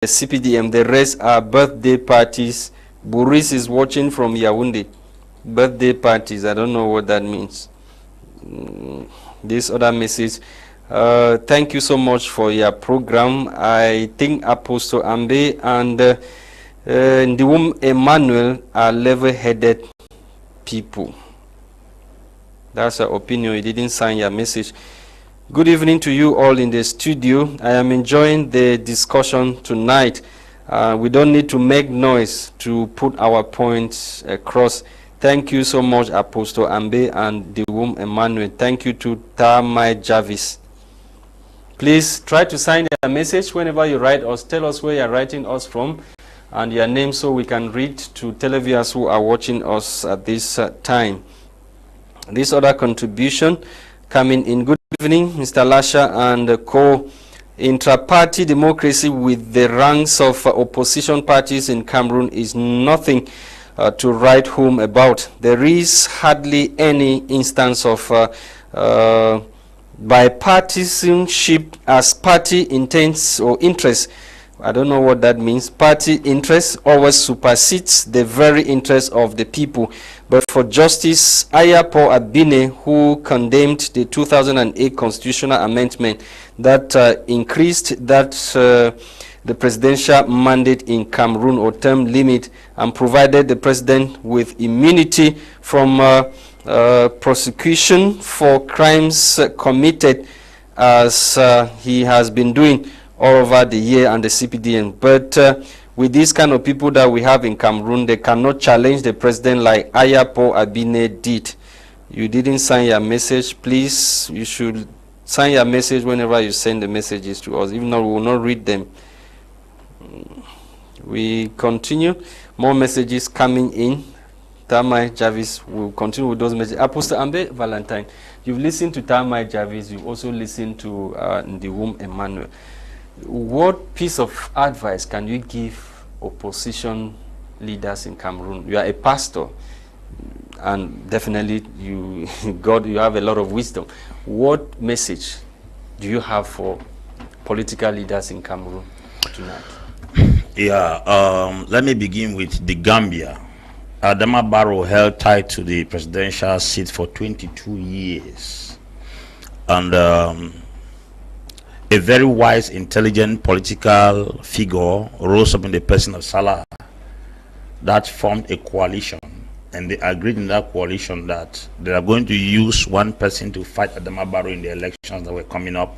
the CPDM. The rest are birthday parties. Boris is watching from Yaoundé. Birthday parties. I don't know what that means. This other message. Thank you so much for your program. I think Apostle Ambe and the Emmanuel are level-headed people. That's your opinion. You didn't sign your message. Good evening to you all in the studio. I am enjoying the discussion tonight. We don't need to make noise to put our points across. Thank you so much, Apostle Ambe and the Emmanuel. Thank you to Mai Jarvis. Please try to sign a message whenever you write us. Tell us where you're writing us from and your name so we can read to televiewers who are watching us at this time. This other contribution coming in. Good evening, Mr. Lasha and co-intra-party democracy with the ranks of opposition parties in Cameroon is nothing to write home about. There is hardly any instance of bipartisanship as party intents or interests. I don't know what that means. Party interest always supersedes the very interest of the people. But for Justice Ayapo Abine, who condemned the 2008 constitutional amendment that increased the presidential mandate in Cameroon or term limit and provided the president with immunity from prosecution for crimes committed as he has been doing all over the year and the CPDN. But with these kind of people that we have in Cameroon, they cannot challenge the president like Ayapo Abine did. You didn't sign your message. Please, you should sign your message whenever you send the messages to us. If not, we will not read them. We continue. More messages coming in. Mai Jarvis will continue with those messages. Apostle Ambe Valentine, you've listened to Mai Jarvis. You've also listened to Emmanuel. What piece of advice can you give opposition leaders in Cameroon? You are a pastor, and definitely you have a lot of wisdom. What message do you have for political leaders in Cameroon tonight? Yeah, let me begin with the Gambia. Adama Barrow held tight to the presidential seat for 22 years. And a very wise, intelligent political figure rose up in the person of Salah that formed a coalition. And they agreed in that coalition that they are going to use one person to fight Adama Barrow in the elections that were coming up.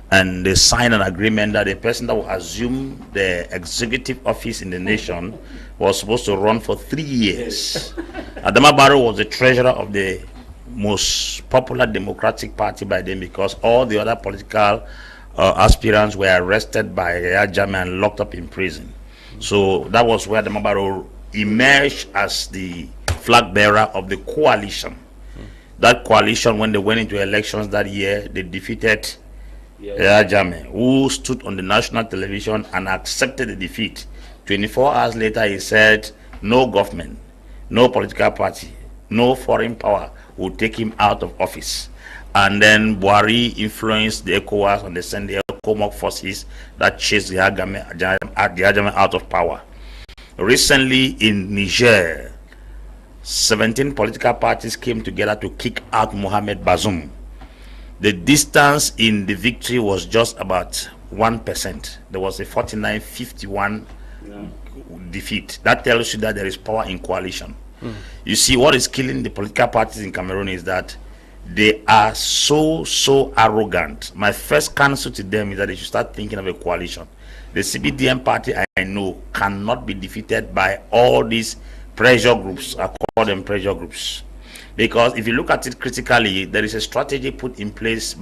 And they signed an agreement that the person that will assume the executive office in the nation was supposed to run for 3 years. Adama Barrow was the treasurer of the most popular Democratic Party by then, because all the other political aspirants were arrested by Yahya Jammeh and locked up in prison. So that was where Adama Barrow emerged as the flag bearer of the coalition. That coalition, when they went into elections that year, they defeated Yahya Jammeh, who stood on the national television and accepted the defeat. 24 hours later, he said no government, no political party, no foreign power would take him out of office. And then Buhari influenced the ECOWAS and they sent the ECOMOG forces that chased the Jammeh out of power. Recently in Niger, 17 political parties came together to kick out Mohamed Bazoum. The distance in the victory was just about 1%. There was a 49-51 defeat. That tells you that there is power in coalition. You see, what is killing the political parties in Cameroon is that they are so arrogant. My first counsel to them is that they should start thinking of a coalition. The CPDM party, I know, cannot be defeated by all these pressure groups. I call them pressure groups. Because if you look at it critically, there is a strategy put in place